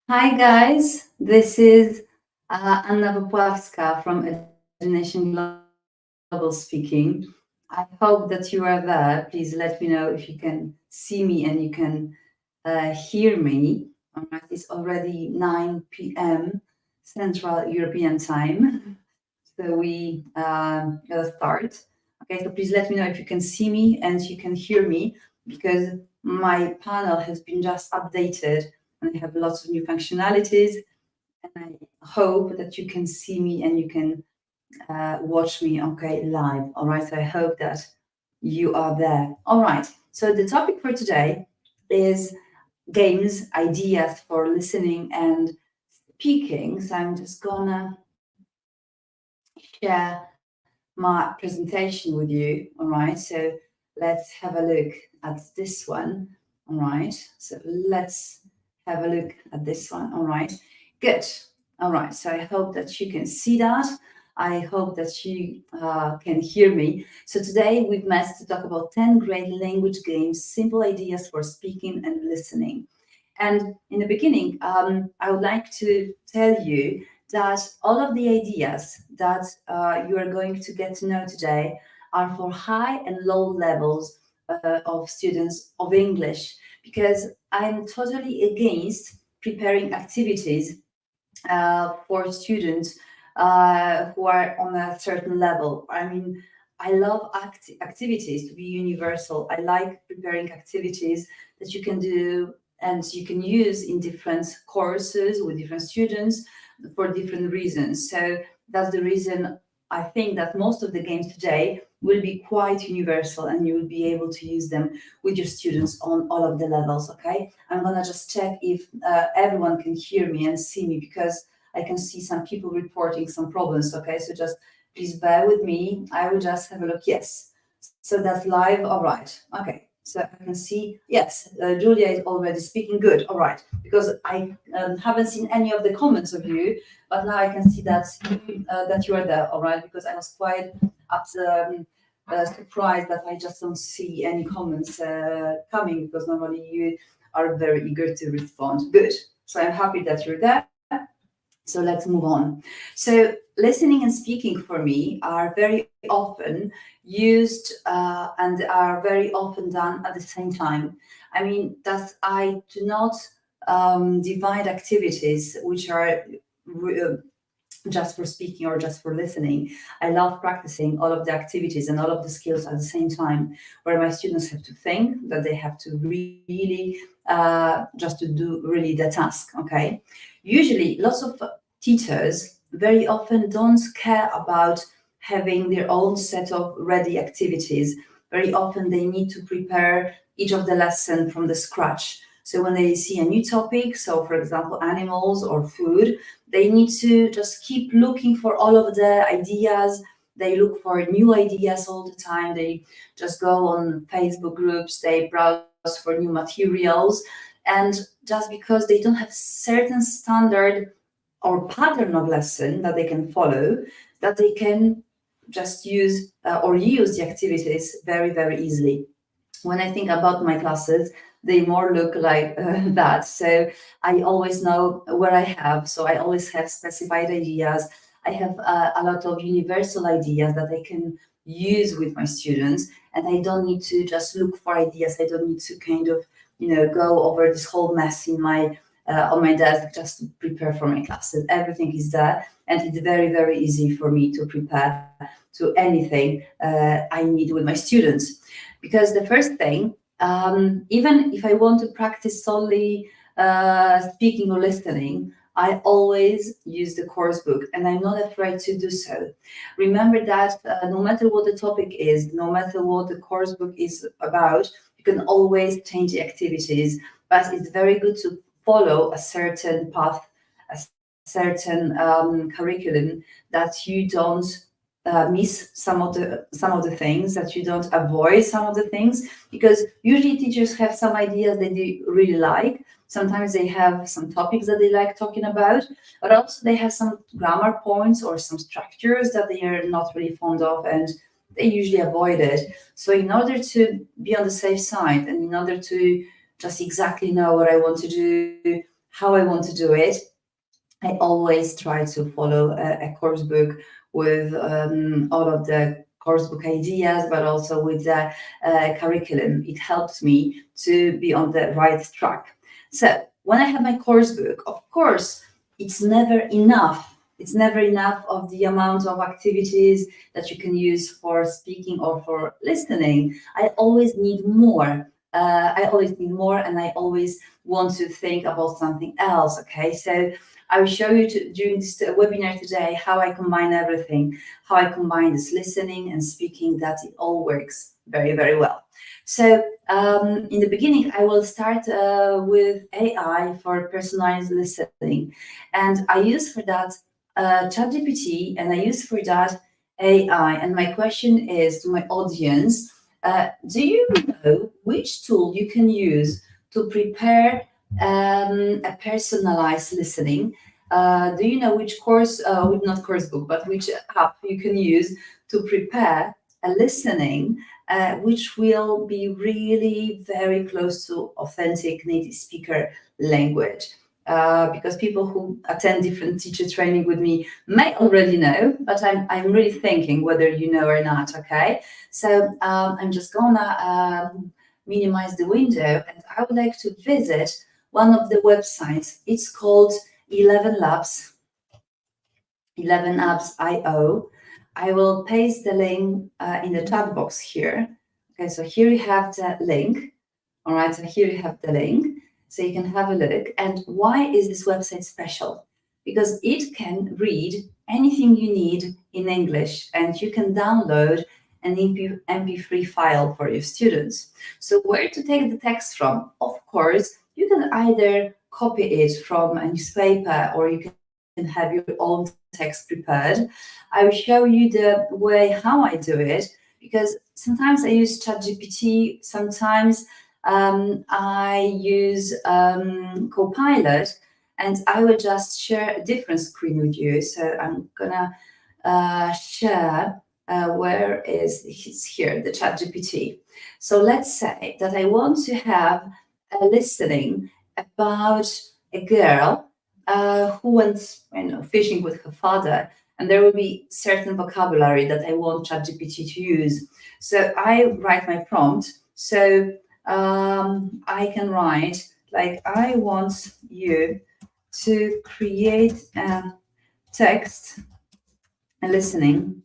Hi guys, this is Anna Popławska from Education Global speaking. I hope that you are there. Please let me know if you can see me and you can hear me. All right, it's already 9 p.m. Central European Time, so we gotta start. Okay, so please let me know if you can see me and you can hear me because my panel has been just updated and I have lots of new functionalities. And I hope that you can see me and you can watch me, okay, live. All right, so I hope that you are there. All right, so the topic for today is games, ideas for listening and speaking. So I'm just gonna share my presentation with you. All right, so let's have a look at this one. All right, so let's have a look at this one. All right, good. All right, so I hope that you can see that. I hope that you can hear me. So today we've met to talk about 10 great language games, simple ideas for speaking and listening. And in the beginning, I would like to tell you that all of the ideas that you are going to get to know today are for high and low levels of students of English, because I'm totally against preparing activities for students who are on a certain level. I mean, I love activities to be universal. I like preparing activities that you can do and you can use in different courses with different students for different reasons. So that's the reason I think that most of the games today will be quite universal and you will be able to use them with your students on all of the levels. Okay, I'm gonna just check if everyone can hear me and see me because I can see some people reporting some problems. Okay, so just please bear with me. I will just have a look. Yes, so that's live. All right. Okay, so I can see. Yes, Julia is already speaking. Good. All right, because I haven't seen any of the comments of you, but now I can see that you are there. All right, because I was quite surprised that I just don't see any comments coming because normally you are very eager to respond. Good. So I'm happy that you're there. So let's move on. So listening and speaking for me are very often used and are very often done at the same time. I mean that I do not divide activities which are uh, just for speaking or just for listening. I love practicing all of the activities and all of the skills at the same time, where my students have to think, that they have to really just to do really the task. Okay. Usually, lots of teachers very often don't care about having their own set of ready activities. Very often, they need to prepare each of the lesson from the scratch. So when they see a new topic, so for example, animals or food, they need to just keep looking for all of the ideas. They look for new ideas all the time. They just go on Facebook groups, they browse for new materials. And just because they don't have certain standard or pattern of lesson that they can follow, that they can just use or use the activities very, very easily. When I think about my classes, they more look like that. So I always know where I have. So I always have specified ideas. I have a lot of universal ideas that I can use with my students, and I don't need to just look for ideas. I don't need to kind of, go over this whole mess in my on my desk just to prepare for my classes. Everything is there, and it's very, very easy for me to prepare to anything I need with my students. Because the first thing, even if I want to practice solely speaking or listening, I always use the course book and I'm not afraid to do so. Remember that no matter what the topic is, no matter what the course book is about, you can always change the activities, but it's very good to follow a certain path, a certain curriculum, that you don't miss some of the things, that you don't avoid some of the things, because usually teachers have some ideas that they really like. Sometimes they have some topics that they like talking about, but also they have some grammar points or some structures that they are not really fond of, and they usually avoid it. So in order to be on the safe side and in order to just exactly know what I want to do, how how I want to do it. I always try to follow a course book with all of the course book ideas, but also with the curriculum. It helps me to be on the right track. So when I have my course book, of course, it's never enough. It's never enough of the amount of activities that you can use for speaking or for listening. I always need more. And I always want to think about something else. Okay, so I will show you during this webinar today how I combine everything, how I combine this listening and speaking, that it all works very, very well. So in the beginning, I will start with AI for personalized listening. And I use for that ChatGPT, and I use for that AI. And my question is to my audience, do you know which tool you can use to prepare a personalized listening? Do you know which course, not course book, but which app you can use to prepare a listening which will be really very close to authentic native speaker language? Because people who attend different teacher training with me may already know, but I'm really thinking whether you know or not, okay? So I'm just gonna minimize the window, and I would like to visit one of the websites. It's called 11 Labs, 11 Labs IO. I will paste the link in the chat box here. Okay, so here you have the link. All right, so here you have the link, so you can have a look. And why is this website special? Because it can read anything you need in English, and you can download an MP3 file for your students. So where to take the text from? Of course, you can either copy it from a newspaper, or you can have your own text prepared. I will show you the way how I do it, because sometimes I use ChatGPT, sometimes I use Copilot, and I will just share a different screen with you. So I'm gonna share where is it's here, the ChatGPT. So let's say that I want to have a listening about a girl who went, fishing with her father, and there will be certain vocabulary that I want ChatGPT to use. So I write my prompt. So I can write like, I want you to create a text and listening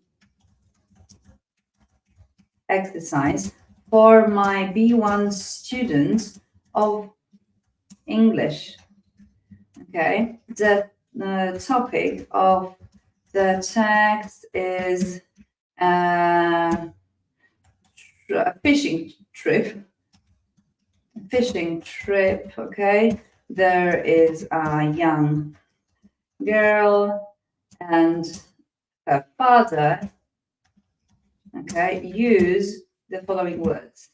exercise for my B1 student of English. Okay, the topic of the text is a fishing trip. Okay, there is a young girl and her father. Okay, use the following words.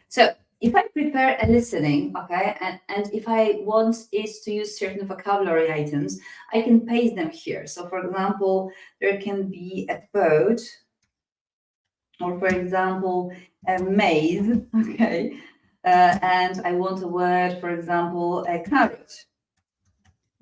So if I prepare a listening, okay, and if I want it to use certain vocabulary items, I can paste them here. So for example, there can be a boat, or for example, a maze, okay, and I want a word, for example, a carrot,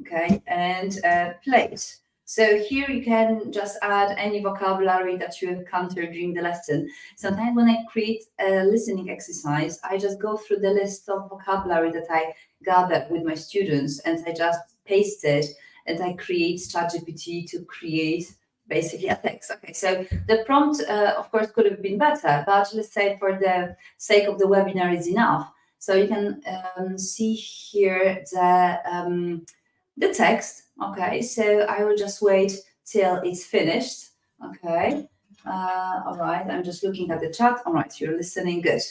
okay, and a plate. So here you can just add any vocabulary that you encounter during the lesson. Sometimes when I create a listening exercise, I just go through the list of vocabulary that I gathered with my students, and I just paste it, and I create ChatGPT to create basically a text. Okay, so the prompt, of course, could have been better, but let's say for the sake of the webinar is enough. So you can see here the text. Okay, so I will just wait till it's finished. Okay, all right, I'm just looking at the chat. All right, you're listening, good.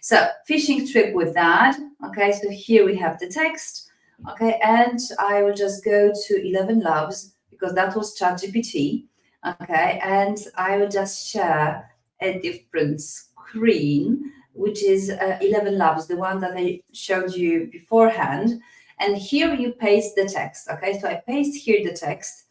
So fishing trip with dad. Okay, so here we have the text. Okay, and I will just go to 11 Labs because that was ChatGPT. Okay, and I will just share a different screen, which is 11 Labs, the one that I showed you beforehand. And here you paste the text. Okay, so I paste here the text,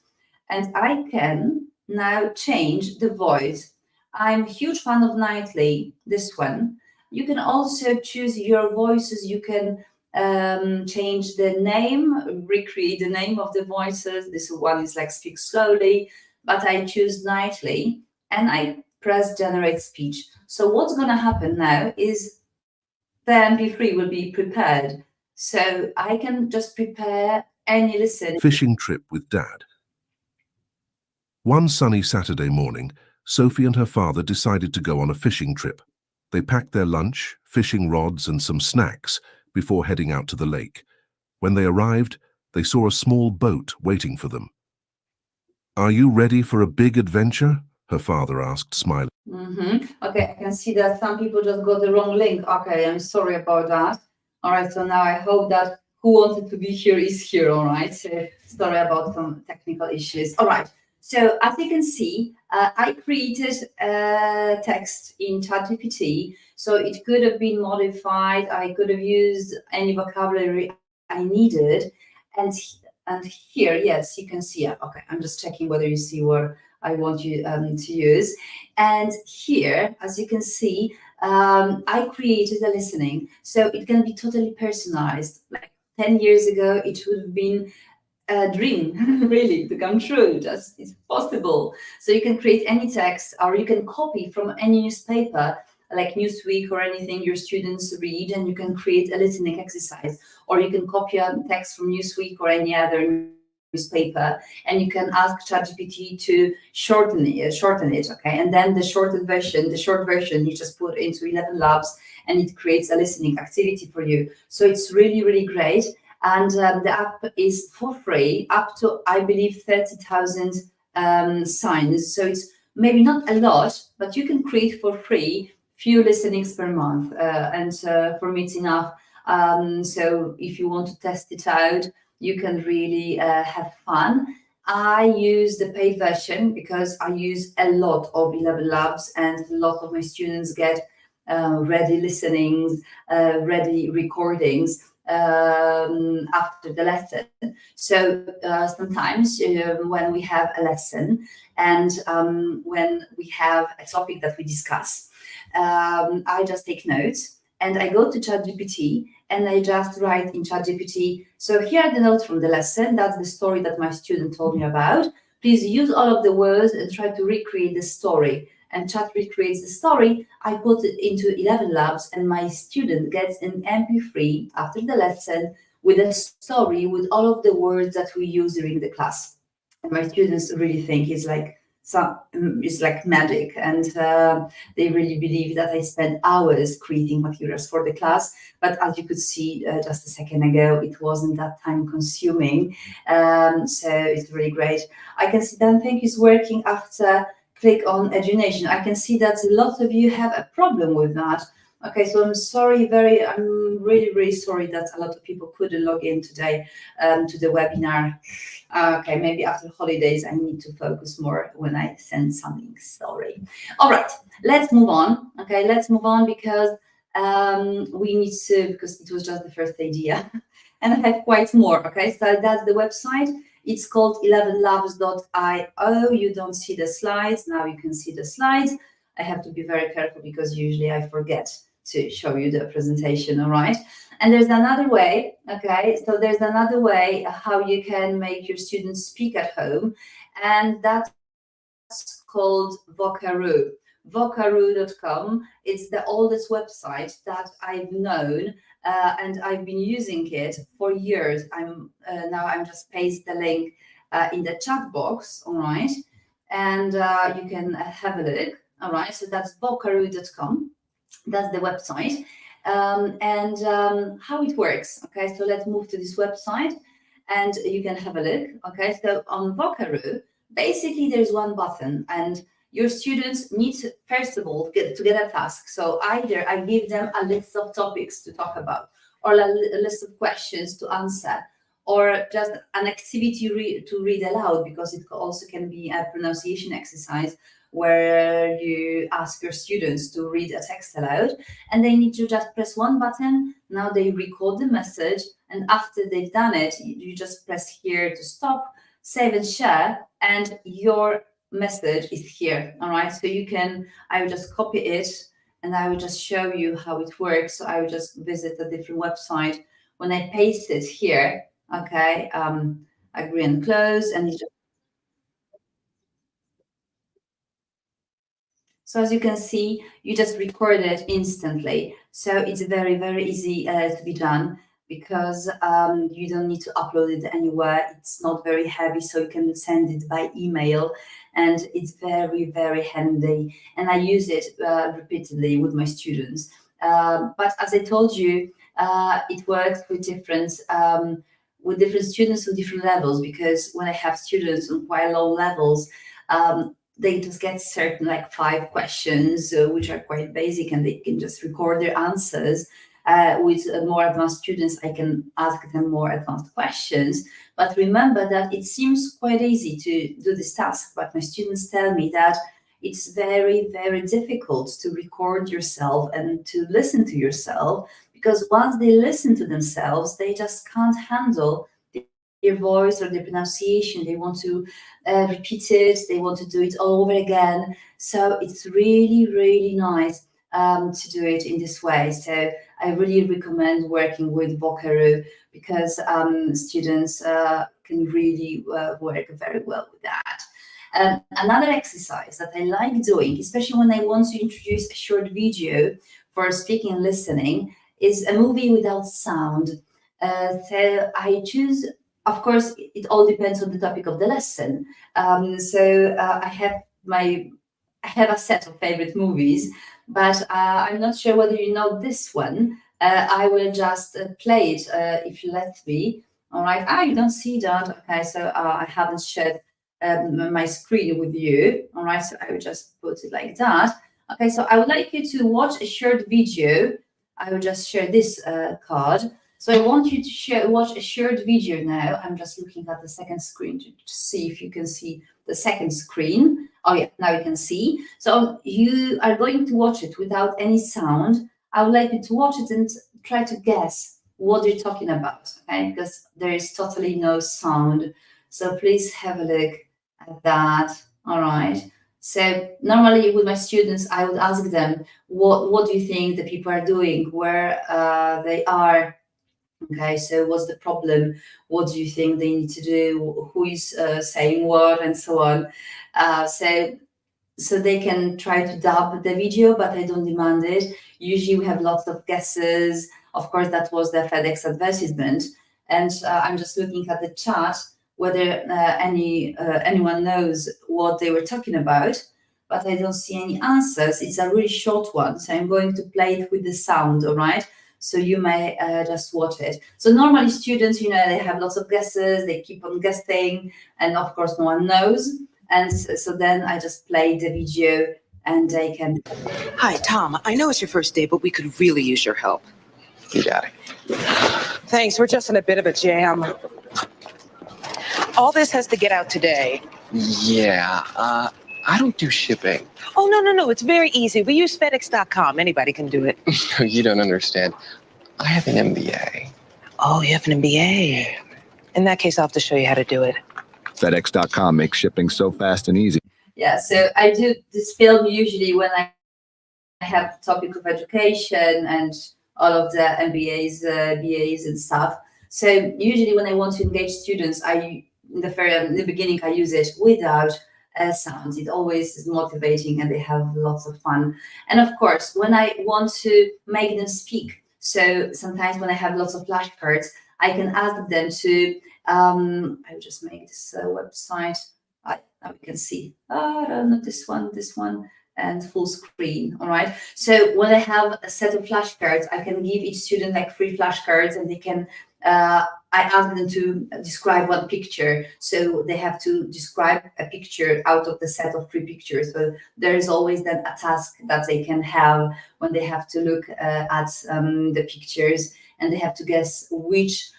and I can now change the voice. I'm a huge fan of Nightly, this one. You can also choose your voices. You can change the name, recreate the name of the voices. This one is like speak slowly, but I choose nightly and I press generate speech. So what's going to happen now is the MP3 will be prepared. So I can just prepare any listen. Fishing trip with Dad. One sunny Saturday morning, Sophie and her father decided to go on a fishing trip. They packed their lunch, fishing rods and some snacks before heading out to the lake. When they arrived, they saw a small boat waiting for them. "Are you ready for a big adventure?" her father asked, smiling. Okay, I can see that some people just got the wrong link. Okay, I'm sorry about that. All right, so now I hope that who wanted to be here is here. All right, so sorry about some technical issues. All right, so as you can see, I created a text in ChatGPT, so it could have been modified. I could have used any vocabulary I needed, and here, yes, you can see it. Okay, I'm just checking whether you see what I want you to use. And here, as you can see, I created a listening, so it can be totally personalized. Like 10 years ago, it would have been a dream really to come true. Just it's possible. So you can create any text, or you can copy from any newspaper like Newsweek or anything your students read, and you can create a listening exercise, or you can copy a text from Newsweek or any other newspaper, and you can ask ChatGPT to shorten it, okay? And then the short version, you just put into 11 Labs, and it creates a listening activity for you. So it's really, really great. And the app is for free, up to, I believe, 30,000 signs. So it's maybe not a lot, but you can create for free few listenings per month. And for me, it's enough. So if you want to test it out, you can really have fun. I use the paid version because I use a lot of 11 Labs, and a lot of my students get ready listenings, ready recordings after the lesson. So sometimes when we have a lesson and when we have a topic that we discuss, I just take notes and I go to ChatGPT and I just write in ChatGPT, so here are the notes from the lesson. That's the story that my student told me about. Please use all of the words and try to recreate the story. And Chat recreates the story. I put it into 11 Labs, and my student gets an MP3 after the lesson with a story with all of the words that we use during the class. And my students really think it's like magic, and they really believe that I spent hours creating materials for the class. But as you could see just a second ago, it wasn't that time consuming. So it's really great. I can see Dan Thank is working after click on Education. I can see that a lot of you have a problem with that. Okay, so I'm really, really sorry that a lot of people couldn't log in today to the webinar. Okay, maybe after holidays, I need to focus more when I send something, sorry. All right, let's move on. Okay, let's move on because we need to, because it was just the first idea. And I have quite more, okay? So that's the website. It's called 11labs.io. You don't see the slides. Now you can see the slides. I have to be very careful because usually I forget to show you the presentation, all right? And there's another way, okay? So there's another way how you can make your students speak at home, and that's called vocaroo. vocaroo.com. It's the oldest website that I've known, and I've been using it for years. Now I'm just paste the link in the chat box, all right? And you can have a look, all right? So that's vocaroo.com. That's the website. And how it works, okay? So let's move to this website and you can have a look, okay? So on Vocaroo, basically there's one button, and your students need to, first of all, get a task. So either I give them a list of topics to talk about, or a list of questions to answer, or just an activity to read aloud, because it also can be a pronunciation exercise where you ask your students to read a text aloud, and they need to just press one button. Now they record the message, and after they've done it, you just press here to stop, save and share, and your message is here, all right? So you can, I will just copy it and I will just show you how it works. So I will just visit a different website. When I paste it here, okay, agree and close, and so as you can see, you just record it instantly. So it's very, very easy to be done, because you don't need to upload it anywhere. It's not very heavy, so you can send it by email, and it's very, very handy. And I use it repeatedly with my students. But as I told you, it works with different students on different levels, because when I have students on quite low levels, they just get certain like 5 questions, which are quite basic, and they can just record their answers. With more advanced students, I can ask them more advanced questions. But remember that it seems quite easy to do this task, but my students tell me that it's very, very difficult to record yourself and to listen to yourself, because once they listen to themselves, they just can't handle their voice or their pronunciation. They want to repeat it, they want to do it all over again. So it's really, really nice to do it in this way. So I really recommend working with vocaroo, because students can really work very well with that. Another exercise that I like doing, especially when I want to introduce a short video for speaking and listening, is a movie without sound. So I choose, of course, it all depends on the topic of the lesson. I have a set of favorite movies, but I'm not sure whether you know this one. I will just play it if you let me. All right. Ah, you don't see that. Okay, so I haven't shared my screen with you. All right, so I will just put it like that. Okay, so I would like you to watch a short video. I will just share this card. So I want you to watch a short video now. I'm just looking at the second screen to see if you can see the second screen. Oh yeah, now you can see. So you are going to watch it without any sound. I would like you to watch it and try to guess what they're talking about, okay? Because there is totally no sound. So please have a look at that. All right. So normally with my students, I would ask them, what do you think the people are doing, where they are? Okay, so what's the problem? What do you think they need to do? Who is saying what, and so on. So they can try to dub the video, but I don't demand it. Usually we have lots of guesses. Of course, that was the FedEx advertisement. And I'm just looking at the chat whether anyone knows what they were talking about, but I don't see any answers. It's a really short one, so I'm going to play it with the sound, all right? So you may just watch it. So normally students, they have lots of guesses, they keep on guessing, and of course no one knows. And so then I just play the video and they can. Hi, Tom. I know it's your first day, but we could really use your help. You got it. Thanks. We're just in a bit of a jam. All this has to get out today. Yeah, I don't do shipping. Oh, no. It's very easy. We use FedEx.com. Anybody can do it. You don't understand. I have an MBA. Oh, you have an MBA. In that case, I'll have to show you how to do it. FedEx.com makes shipping so fast and easy. Yeah, so I do this film usually when I have the topic of education and all of the MBAs, BAs and stuff. So usually when I want to engage students, in the beginning, I use it without sounds. It always is motivating and they have lots of fun. And of course, when I want to make them speak, so sometimes when I have lots of flashcards, I can ask them to, I'll just make this website. Now we can see, not this one, and full screen, all right? So when I have a set of flashcards, I can give each student like 3 flashcards and they can, I ask them to describe one picture. So they have to describe a picture out of the set of 3 pictures. So there is always then a task that they can have when they have to look at the pictures, and they have to guess which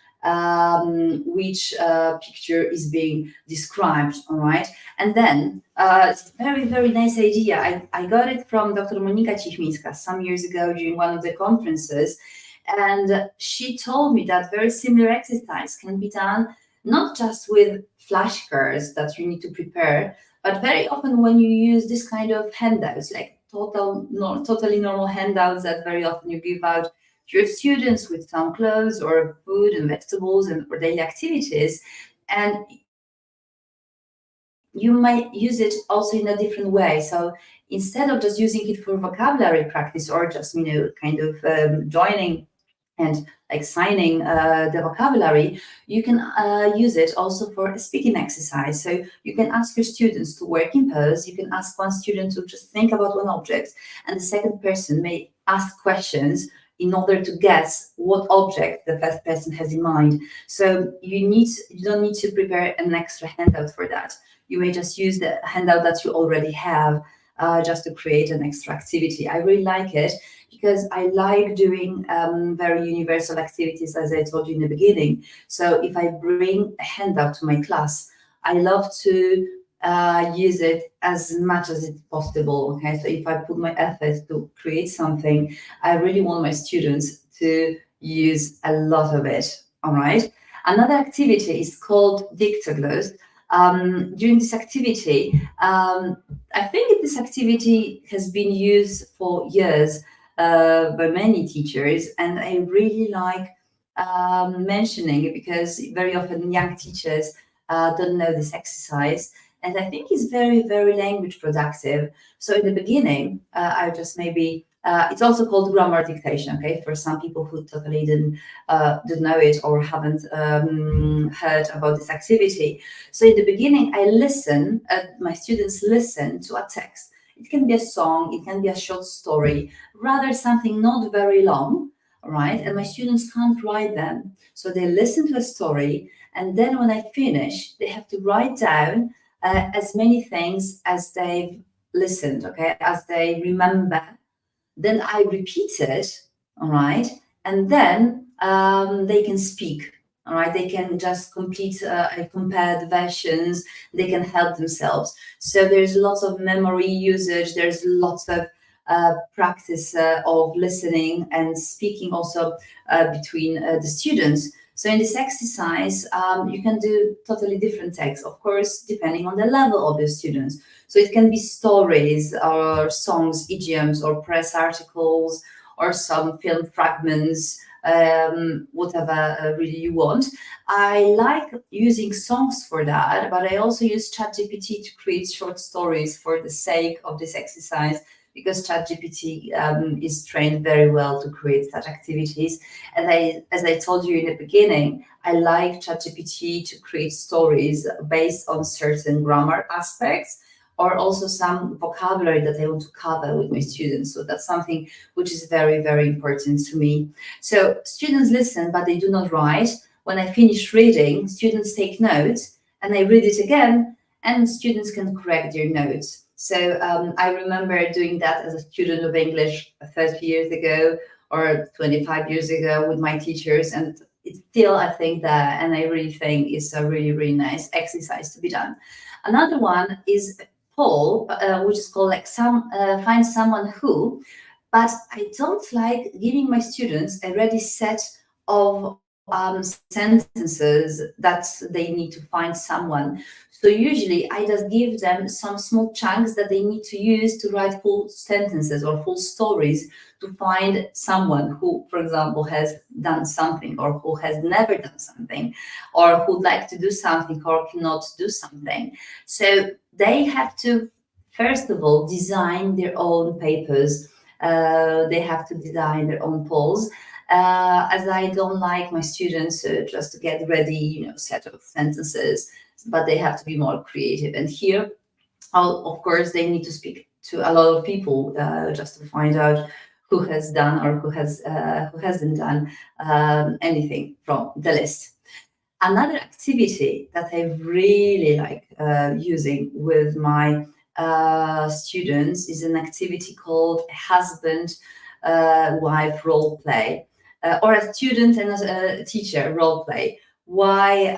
picture is being described, all right? And then it's a very, very nice idea. I got it from Dr. Monika Cichmińska some years ago during one of the conferences, and she told me that very similar exercise can be done not just with flashcards that you need to prepare, but very often when you use this kind of handouts, like totally normal handouts that very often you give out to your students with some clothes or food and vegetables and or daily activities. And you might use it also in a different way. So instead of just using it for vocabulary practice or just, kind of joining and like signing the vocabulary, you can use it also for a speaking exercise. So you can ask your students to work in pairs. You can ask one student to just think about one object, and the second person may ask questions in order to guess what object the first person has in mind. So you don't need to prepare an extra handout for that. You may just use the handout that you already have just to create an extra activity. I really like it because I like doing very universal activities, as I told you in the beginning. So if I bring a handout to my class, I love to use it as much as it's possible. Okay, so if I put my effort to create something, I really want my students to use a lot of it. All right. Another activity is called dictus. During this activity, I think this activity has been used for years by many teachers, and I really like mentioning it because very often young teachers don't know this exercise, and I think it's very, very language productive. So in the beginning, I just maybe it's also called grammar dictation. Okay, for some people who totally didn't know it or haven't heard about this activity. So in the beginning, my students listen to a text. It can be a song, it can be a short story, rather something not very long, right? And my students can't write them. So they listen to a story, and then when I finish, they have to write down as many things as they've listened, okay, as they remember. Then I repeat it, all right, and then they can speak. All right, they can just complete compared versions. They can help themselves. So there's lots of memory usage. There's lots of practice of listening and speaking also between the students. So in this exercise, you can do totally different texts, of course, depending on the level of the students. So it can be stories or songs, idioms, or press articles, or some film fragments, whatever really you want. I like using songs for that, but I also use CHGPT to create short stories for the sake of this exercise, because CHGPT is trained very well to create such activities. And as I told you in the beginning, I like CHGPT to create stories based on certain grammar aspects, or also some vocabulary that I want to cover with my students. So that's something which is very, very important to me. So students listen, but they do not write. When I finish reading, students take notes, and I read it again, and students can correct their notes. So I remember doing that as a student of English 30 years ago or 25 years ago with my teachers, and it's still, I think, that, and I really think it's a really, really nice exercise to be done. Another one is poll, which is called like find someone who, but I don't like giving my students a ready set of sentences that they need to find someone. So usually I just give them some small chunks that they need to use to write full sentences or full stories to find someone who, for example, has done something, or who has never done something, or who'd like to do something or cannot do something. So they have to, first of all, design their own papers. They have to design their own polls. As I don't like my students just to get ready, set of sentences, but they have to be more creative. And here, of course, they need to speak to a lot of people just to find out who has done or who hasn't done anything from the list. Another activity that I really like using with my students is an activity called husband-wife role play, or a student and a teacher role play. Why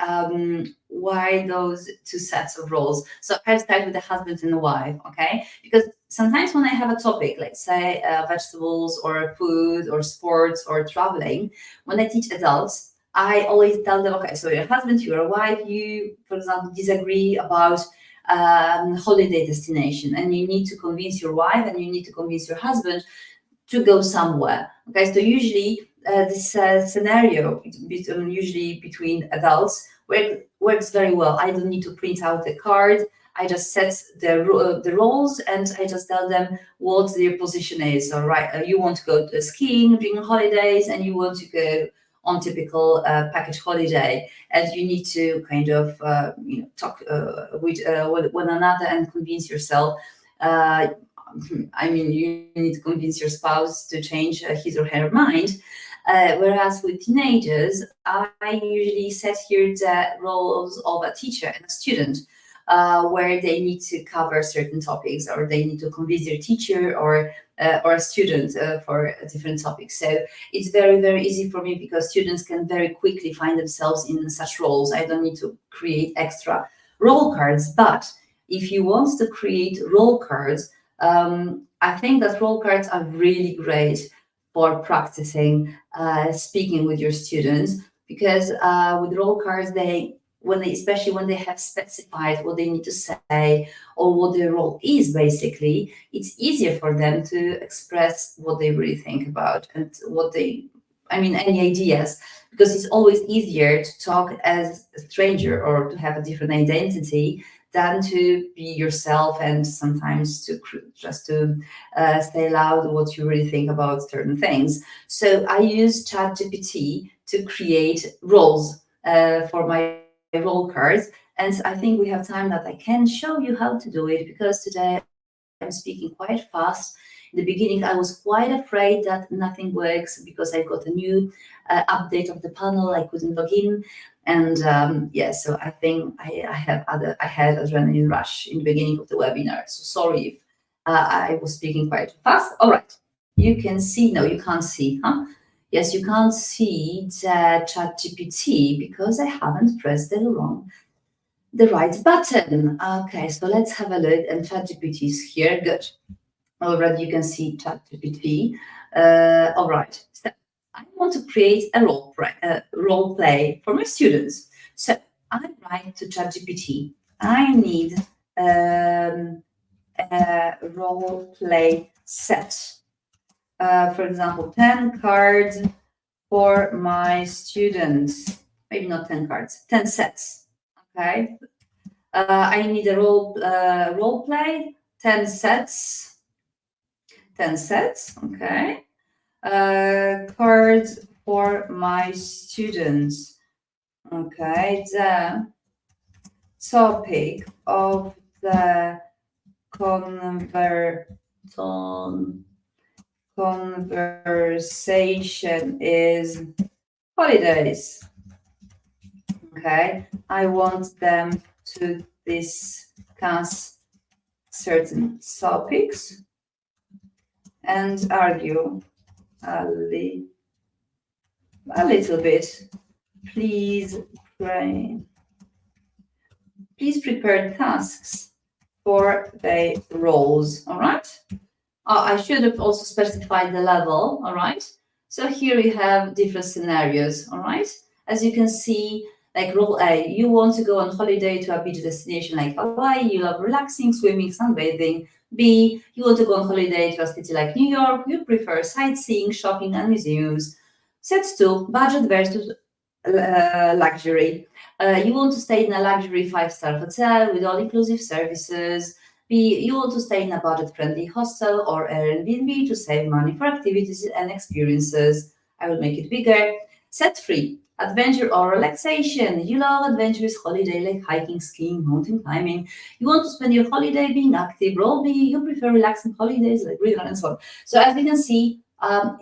those two sets of roles? So I'll start with the husband and the wife, okay? Because sometimes when I have a topic, let's say vegetables or food or sports or traveling, when I teach adults, I always tell them, okay, so you're a husband, you're a wife, you, for example, disagree about holiday destination, and you need to convince your wife and you need to convince your husband to go somewhere. Okay, so usually this scenario, usually between adults, works very well. I don't need to print out the card. I just set the roles and I just tell them what their position is. All right, you want to go to skiing during holidays and you want to go on typical package holiday, and you need to kind of talk with one another and convince yourself. I mean, you need to convince your spouse to change his or her mind. Whereas with teenagers, I usually set here the roles of a teacher and a student, where they need to cover certain topics, or they need to convince their teacher or a student for different topics. So it's very, very easy for me because students can very quickly find themselves in such roles. I don't need to create extra role cards. But if you want to create role cards, I think that role cards are really great for practicing speaking with your students, because with role cards, especially when they have specified what they need to say or what their role is, basically, it's easier for them to express what they really think about and any ideas, because it's always easier to talk as a stranger or to have a different identity than to be yourself and sometimes to say loud what you really think about certain things. So I use ChatGPT to create roles for my role cards, and I think we have time that I can show you how to do it, because today I'm speaking quite fast. In the beginning, I was quite afraid that nothing works because I got a new update of the panel. I couldn't log in, and so I think I had adrenaline rush in the beginning of the webinar. So sorry if I was speaking quite fast. All right, you can see. No, you can't see, huh? Yes, you can't see the ChatGPT because I haven't pressed the right button. Okay, so let's have a look, and ChatGPT is here. Good. Already you can see ChatGPT. All right. So I want to create a role play for my students. So I write to ChatGPT. I need a role play set. For example, 10 cards for my students. Maybe not 10 cards, 10 sets. Okay. I need a role play, 10 sets. 10 sets, okay. Cards for my students. Okay, the topic of the conversation is holidays. Okay, I want them to discuss certain topics and argue a little bit. Please prepare tasks for their roles. All right. I should have also specified the level. All right. So here we have different scenarios. All right. As you can see, like role A, you want to go on holiday to a beach destination like Hawaii. You love relaxing, swimming, sunbathing. B, you want to go on holiday to a city like New York. You prefer sightseeing, shopping, and museums. Set 2, budget versus luxury. You want to stay in a luxury 5-star hotel with all-inclusive services. B, you want to stay in a budget-friendly hostel or Airbnb to save money for activities and experiences. I will make it bigger. Set 3, adventure or relaxation. You love adventurous holiday like hiking, skiing, mountain climbing. You want to spend your holiday being active. Role B, you prefer relaxing holidays like river and so on. So as you can see,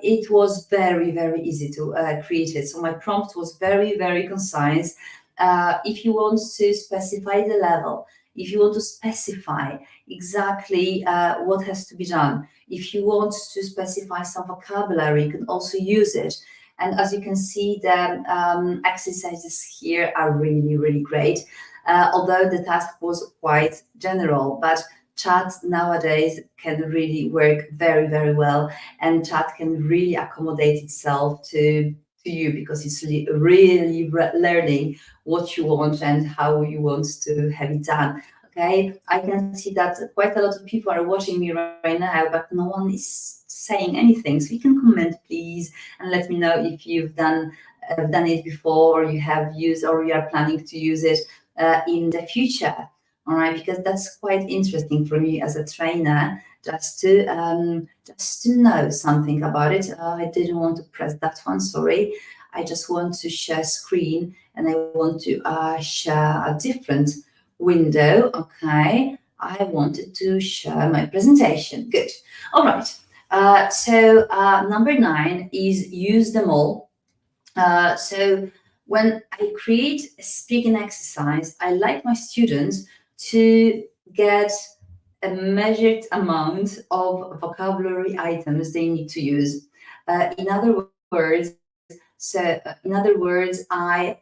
it was very, very easy to create it. So my prompt was very, very concise. If you want to specify the level, if you want to specify exactly what has to be done, if you want to specify some vocabulary, you can also use it. And as you can see, the exercises here are really, really great. Although the task was quite general, but chat nowadays can really work very, very well. And chat can really accommodate itself to you, because it's really learning what you want and how you want to have it done. Okay, I can see that quite a lot of people are watching me right now, but no one is saying anything. So you can comment, please, and let me know if you've done it before, or you have used, or you are planning to use it in the future. All right, because that's quite interesting for me as a trainer, just to know something about it. I didn't want to press that one. Sorry, I just want to share screen, and I want to share a different window. Okay, I wanted to share my presentation. Good. All right. So number 9 is use them all. So when I create a speaking exercise, I like my students to get a measured amount of vocabulary items they need to use. In other words, I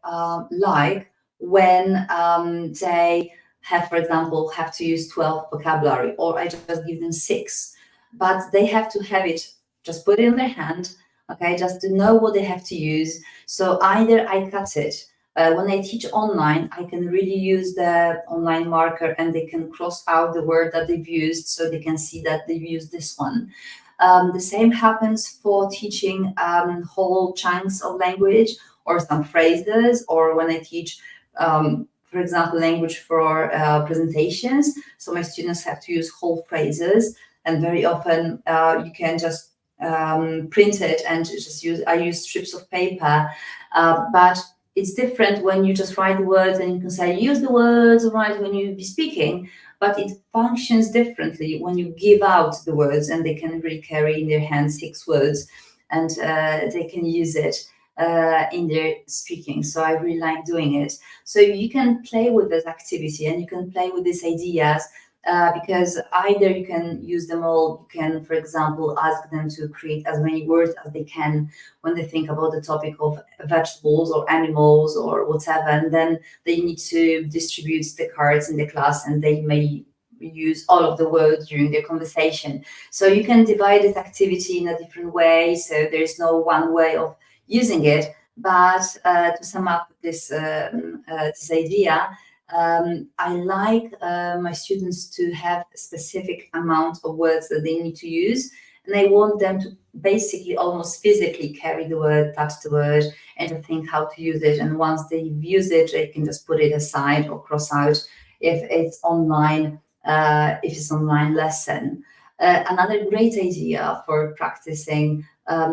like when they have, for example, have to use 12 vocabulary, or I just give them 6, but they have to have it, just put it in their hand, okay, just to know what they have to use. So either I cut it. When I teach online, I can really use the online marker, and they can cross out the word that they've used, so they can see that they've used this one. The same happens for teaching whole chunks of language, or some phrases, or when I teach, for example, language for presentations. So my students have to use whole phrases, and very often you can just print it and just I use strips of paper, but it's different when you just write the words, and you can say use the words right when you be speaking, but it functions differently when you give out the words, and they can really carry in their hands 6 words, and they can use it in their speaking. So I really like doing it. So you can play with this activity, and you can play with these ideas, because either you can use them all. You can, for example, ask them to create as many words as they can when they think about the topic of vegetables or animals or whatever, and then they need to distribute the cards in the class, and they may use all of the words during their conversation. So you can divide this activity in a different way, so there's no one way of using it. But to sum up this idea, I like my students to have a specific amount of words that they need to use, and I want them to basically almost physically carry the word, touch the word, and to think how to use it. And once they've used it, they can just put it aside or cross out if it's online lesson. Another great idea for practicing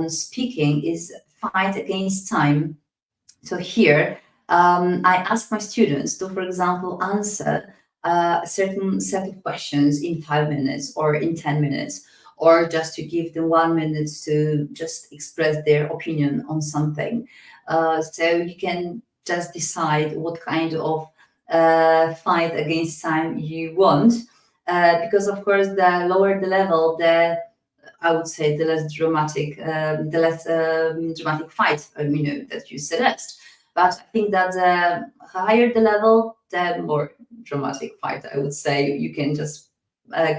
speaking is fight against time. So here, I ask my students to, for example, answer a certain set of questions in 5 minutes or in 10 minutes, or just to give them 1 minute to just express their opinion on something. So you can just decide what kind of fight against time you want, because of course the lower the level, I would say the less dramatic, dramatic fight that you suggest. But I think that the higher the level, the more dramatic fight, I would say, you can just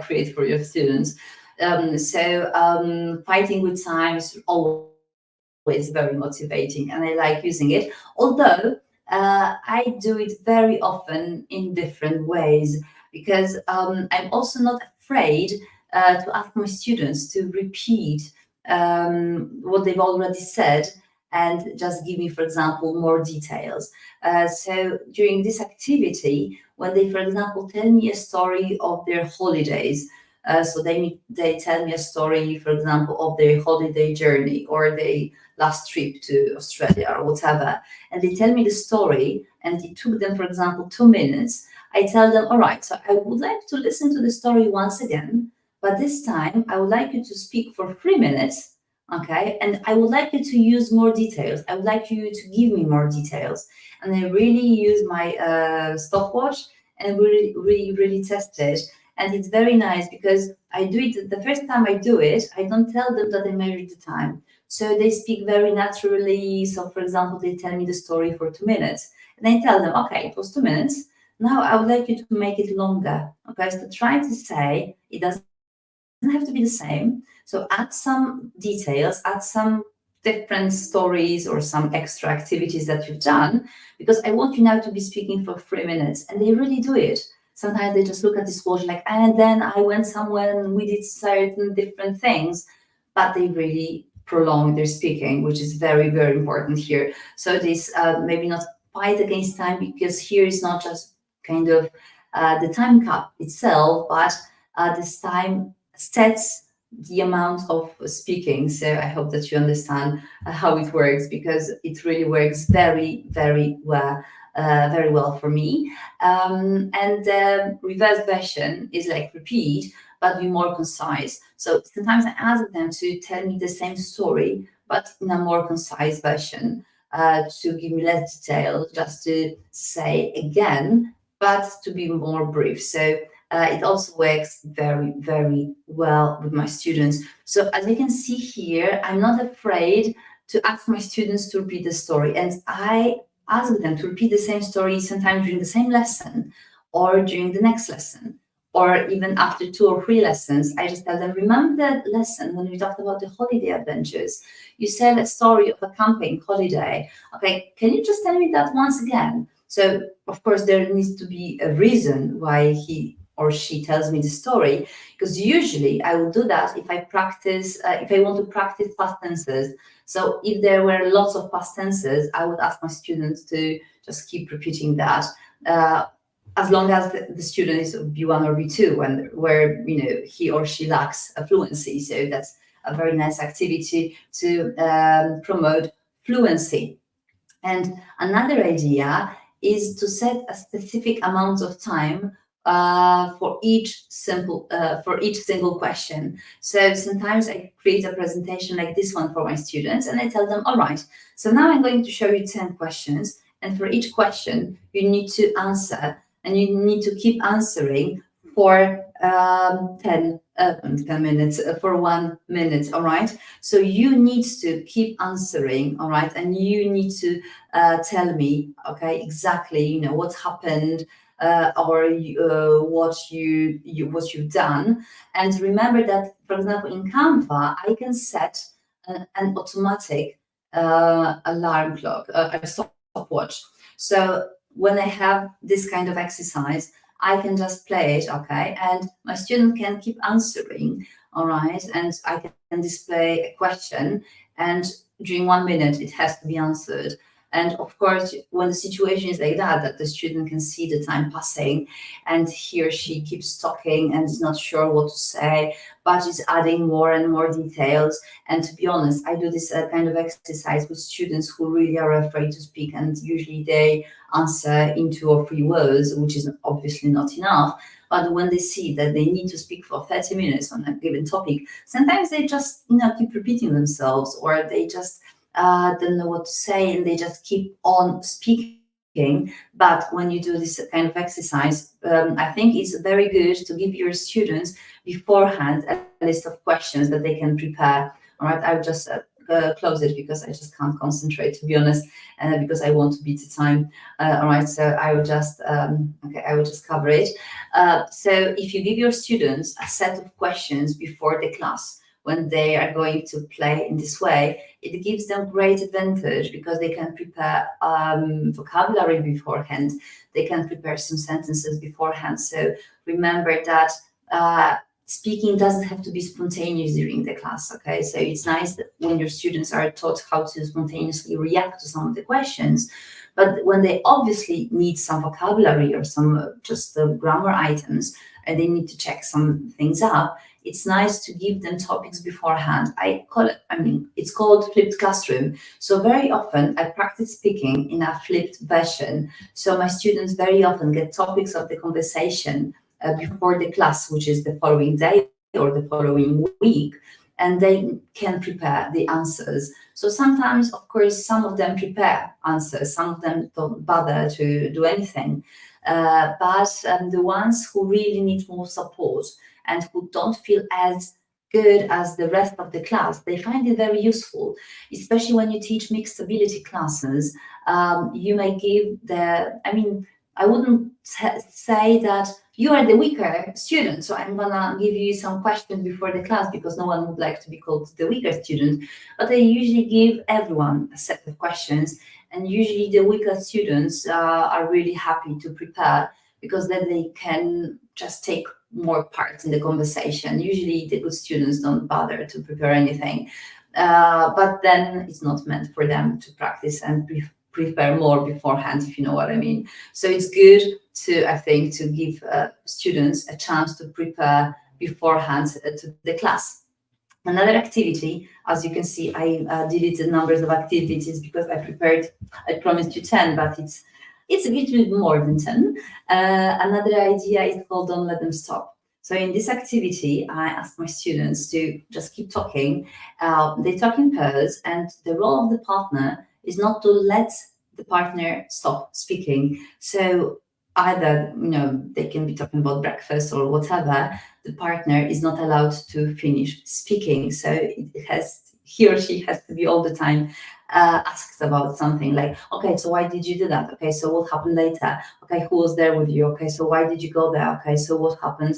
create for your students. Fighting with time is always very motivating, and I like using it. Although I do it very often in different ways, because I'm also not afraid to ask my students to repeat what they've already said, and just give me, for example, more details. So during this activity, when they, for example, tell me a story of their holidays, so they tell me a story, for example, of their holiday journey or their last trip to Australia or whatever, and they tell me the story, and it took them, for example, 2 minutes. I tell them, all right, so I would like to listen to the story once again, but this time I would like you to speak for 3 minutes. Okay, and I would like you to use more details. I would like you to give me more details. And I really use my stopwatch and really test it. And it's very nice because I do it the first time I do it, I don't tell them that I measured the time. So they speak very naturally. So for example, they tell me the story for 2 minutes. And I tell them, okay, it was 2 minutes. Now I would like you to make it longer. Okay, so try to say it doesn't have to be the same. So add some details, add some different stories or some extra activities that you've done, because I want you now to be speaking for 3 minutes. And they really do it. Sometimes they just look at this watch like, and then I went somewhere and we did certain different things, but they really prolong their speaking, which is very, very important here. So this maybe not fight against time, because here is not just kind of the time cap itself, but this time sets the amount of speaking. So I hope that you understand how it works, because it really works very, very well for me. And the reverse version is like repeat, but be more concise. So sometimes I ask them to tell me the same story, but in a more concise version, to give me less detail, just to say again, but to be more brief. So it also works very, very well with my students. So as you can see here, I'm not afraid to ask my students to repeat the story. And I ask them to repeat the same story sometimes during the same lesson or during the next lesson, or even after 2 or 3 lessons. I just tell them, remember that lesson when we talked about the holiday adventures? You said a story of a camping holiday. Okay, can you just tell me that once again? So, of course, there needs to be a reason why he or she tells me the story, because usually I will do that if I practice, if I want to practice past tenses. So if there were lots of past tenses, I would ask my students to just keep repeating that, as long as the student is B1 or B2, where he or she lacks a fluency. So that's a very nice activity to promote fluency. And another idea is to set a specific amount of time for each single question. So sometimes I create a presentation like this one for my students, and I tell them, all right, so now I'm going to show you 10 questions, and for each question you need to answer, and you need to keep answering for 10 minutes, for 1 minute, all right? So you need to keep answering, all right? And you need to tell me, okay, exactly, what happened, or what you've done. And remember that, for example, in Canva, I can set an automatic alarm clock, a stopwatch. So when I have this kind of exercise, I can just play it, okay, and my student can keep answering, all right, and I can display a question, and during 1 minute it has to be answered. And of course, when the situation is like that the student can see the time passing, and he or she keeps talking and is not sure what to say, but is adding more and more details. And to be honest, I do this kind of exercise with students who really are afraid to speak, and usually they answer in 2 or 3 words, which is obviously not enough. But when they see that they need to speak for 30 minutes on a given topic, sometimes they just keep repeating themselves, or they just don't know what to say, and they just keep on speaking. But when you do this kind of exercise, I think it's very good to give your students beforehand a list of questions that they can prepare. All right, I will just close it because I just can't concentrate, to be honest, because I want to beat the time. All right, so I will just I will just cover it. So if you give your students a set of questions before the class, when they are going to play in this way, it gives them great advantage, because they can prepare vocabulary beforehand. They can prepare some sentences beforehand. So remember that speaking doesn't have to be spontaneous during the class, okay? So it's nice that when your students are taught how to spontaneously react to some of the questions, but when they obviously need some vocabulary or some just grammar items, and they need to check some things up, it's nice to give them topics beforehand. It's called flipped classroom. So very often I practice speaking in a flipped version. So my students very often get topics of the conversation before the class, which is the following day or the following week, and they can prepare the answers. So sometimes, of course, some of them prepare answers, some of them don't bother to do anything. But the ones who really need more support and who don't feel as good as the rest of the class, they find it very useful, especially when you teach mixed ability classes. You may give I wouldn't say that you are the weaker student, so I'm gonna give you some questions before the class, because no one would like to be called the weaker student. But I usually give everyone a set of questions, and usually the weaker students are really happy to prepare, because then they can just take more part in the conversation. Usually the good students don't bother to prepare anything, but then it's not meant for them to practice and prepare more beforehand, if you know what I mean. So it's good to, I think, to give students a chance to prepare beforehand to the class. Another activity, as you can see, I deleted numbers of activities because I promised you 10, but it's a little bit more than 10. Another idea is called Don't Let Them Stop. So in this activity, I asked my students to just keep talking. They talk in pairs, and the role of the partner is not to let the partner stop speaking. So either, they can be talking about breakfast or whatever, the partner is not allowed to finish speaking. So he or she has to be all the time asked about something like, okay, so why did you do that? Okay, so what happened later? Okay, who was there with you? Okay, so why did you go there? Okay, so what happened?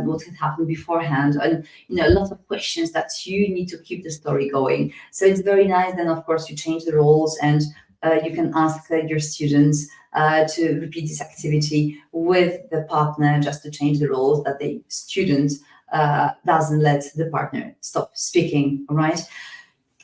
What had happened beforehand? And a lot of questions that you need to keep the story going. So it's very nice. Then of course you change the roles, and you can ask your students to repeat this activity with the partner, just to change the roles, that the student doesn't let the partner stop speaking. All right.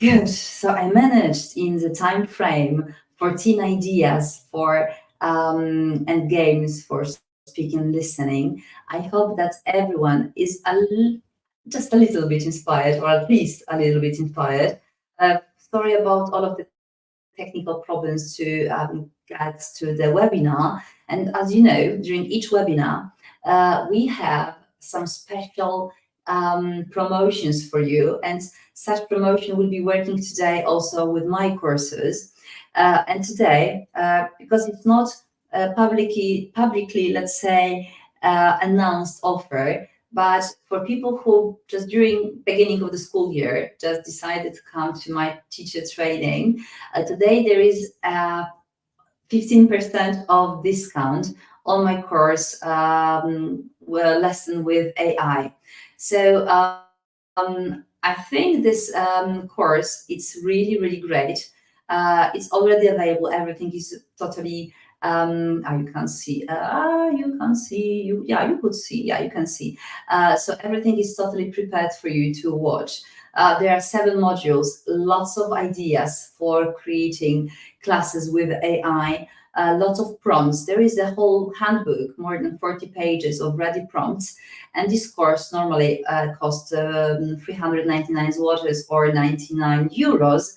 Good. So I managed in the time frame 14 ideas for and games for speaking and listening. I hope that everyone is just a little bit inspired, or at least a little bit inspired. Sorry about all of the technical problems to get to the webinar. And as you know, during each webinar, we have some special promotions for you, and such promotion will be working today also with my courses. And today, because it's not publicly, let's say, announced offer, but for people who just during beginning of the school year just decided to come to my teacher training, today there is 15% of discount on my course lesson with AI. So I think this course, it's really, really great. It's already available. Everything is totally you can see. You can see. You could see. Yeah, you can see. So everything is totally prepared for you to watch. There are 7 modules, lots of ideas for creating classes with AI, lots of prompts. There is a whole handbook, more than 40 pages of ready prompts. And this course normally costs 399 zlotys or 99 euros.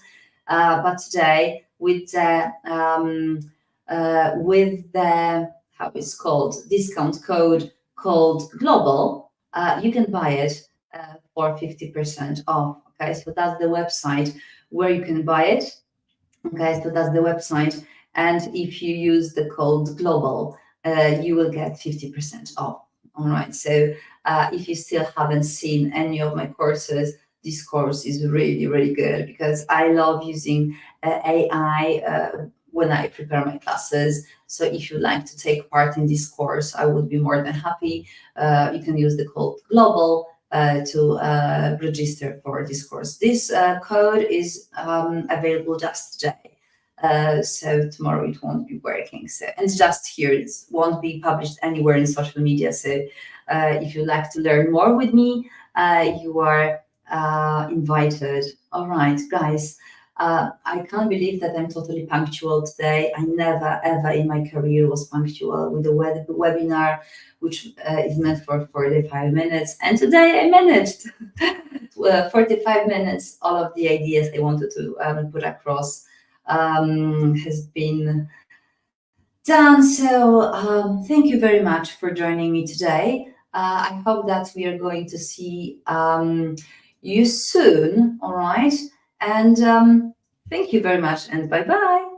But today, with the how it's called, discount code called Global, you can buy it for 50% off. Okay, so that's the website where you can buy it. Okay, so that's the website. And if you use the code Global, you will get 50% off. All right, so if you still haven't seen any of my courses, this course is really, really good, because I love using AI when I prepare my classes. So if you'd like to take part in this course, I would be more than happy. You can use the code Global to register for this course. This code is available just today. So tomorrow it won't be working. So, and just here, it won't be published anywhere in social media. So if you'd like to learn more with me, you are invited. All right, guys. I can't believe that I'm totally punctual today. I never, ever in my career was punctual with a webinar, which is meant for 45 minutes. And today I managed 45 minutes. All of the ideas I wanted to put across has been done. So thank you very much for joining me today. I hope that we are going to see you soon. All right. And thank you very much, and bye-bye.